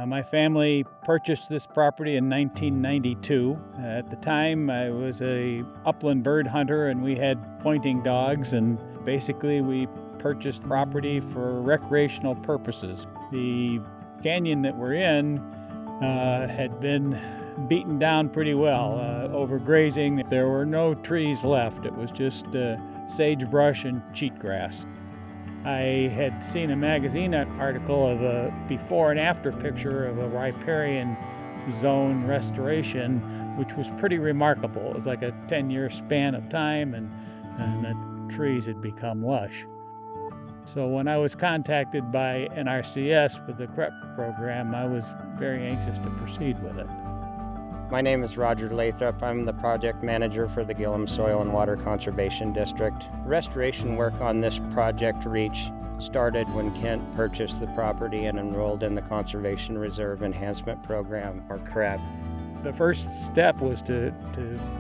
My family purchased this property in 1992. At the time, I was a upland bird hunter and we had pointing dogs, and basically we purchased property for recreational purposes. The canyon that we're in had been beaten down pretty well, overgrazing. There were no trees left. It was just sagebrush and cheatgrass. I had seen a magazine article of a before and after picture of a riparian zone restoration, which was pretty remarkable. It was like a 10-year span of time, and the trees had become lush. So when I was contacted by NRCS with the CREP program, I was very anxious to proceed with it. My name is Roger Lathrop. I'm the project manager for the Gilliam Soil and Water Conservation District. Restoration work on this project reach started when Kent purchased the property and enrolled in the Conservation Reserve Enhancement Program, or CREP. The first step was to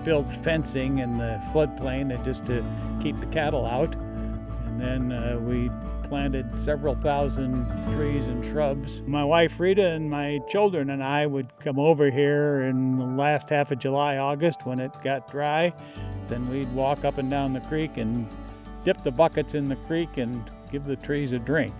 build fencing in the floodplain and just to keep the cattle out. And then we planted several thousand trees and shrubs. My wife Rita and my children and I would come over here in the last half of July, August when it got dry. Then we'd walk up and down the creek and dip the buckets in the creek and give the trees a drink.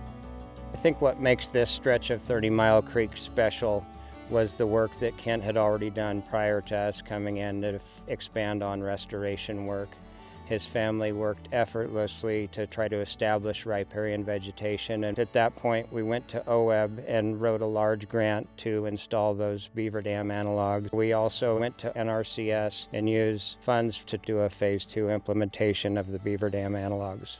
I think what makes this stretch of 30 Mile Creek special was the work that Kent had already done prior to us coming in to expand on restoration work. His family worked effortlessly to try to establish riparian vegetation, and at that point we went to OWEB and wrote a large grant to install those Beaver Dam Analogs. We also went to NRCS and used funds to do a Phase 2 implementation of the Beaver Dam Analogs.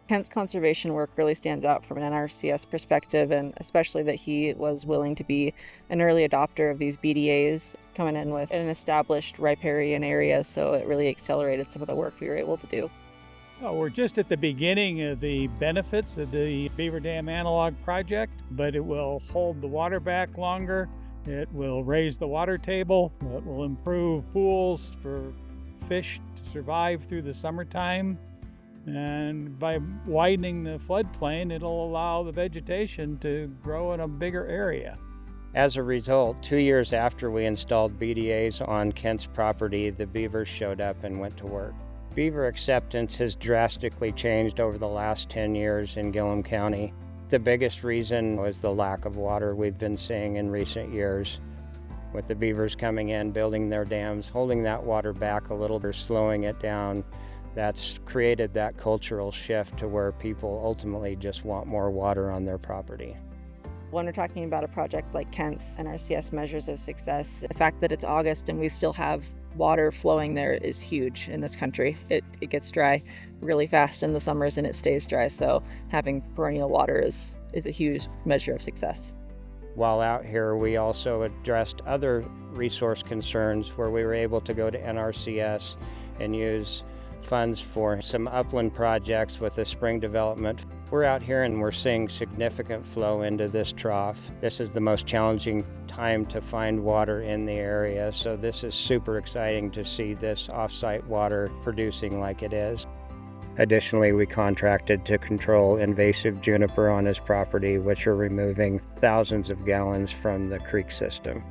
Kent's conservation work really stands out from an NRCS perspective, and especially that he was willing to be an early adopter of these BDAs, coming in with an established riparian area, so it really accelerated some of the work we were able to do. Well, we're just at the beginning of the benefits of the Beaver Dam Analog project, but it will hold the water back longer, it will raise the water table, it will improve pools for fish to survive through the summertime. And by widening the floodplain, it'll allow the vegetation to grow in a bigger area. As a result, 2 years after we installed BDAs on Kent's property, the beavers showed up and went to work. Beaver acceptance has drastically changed over the last 10 years in Gilliam County. The biggest reason was the lack of water we've been seeing in recent years. With the beavers coming in, building their dams, holding that water back a little bit, slowing it down, that's created that cultural shift to where people ultimately just want more water on their property. When we're talking about a project like Kent's NRCS measures of success, the fact that it's August and we still have water flowing there is huge in this country. It gets dry really fast in the summers and it stays dry, so having perennial water is a huge measure of success. While out here, we also addressed other resource concerns where we were able to go to NRCS and use funds for some upland projects with the spring development. We're out here and we're seeing significant flow into this trough. This is the most challenging time to find water in the area, so this is super exciting to see this off-site water producing like it is. Additionally, we contracted to control invasive juniper on his property, which are removing thousands of gallons from the creek system.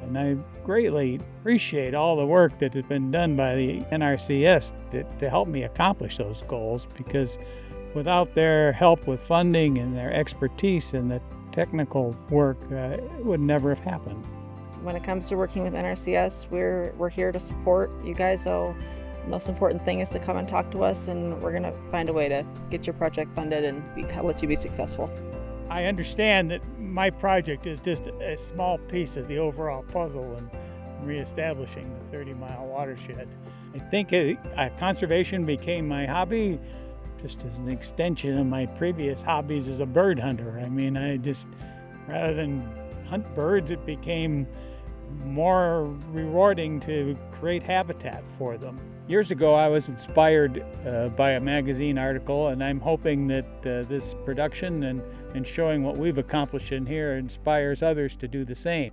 And I greatly appreciate all the work that has been done by the NRCS to help me accomplish those goals, because without their help with funding and their expertise in the technical work, it would never have happened. When it comes to working with NRCS, we're here to support you guys, so the most important thing is to come and talk to us, and we're going to find a way to get your project funded and let you be successful. I understand that my project is just a small piece of the overall puzzle in reestablishing the 30-mile watershed. I think conservation became my hobby just as an extension of my previous hobbies as a bird hunter. I mean, rather than hunt birds, it became more rewarding to create habitat for them. Years ago, I was inspired by a magazine article, and I'm hoping that this production and showing what we've accomplished in here inspires others to do the same.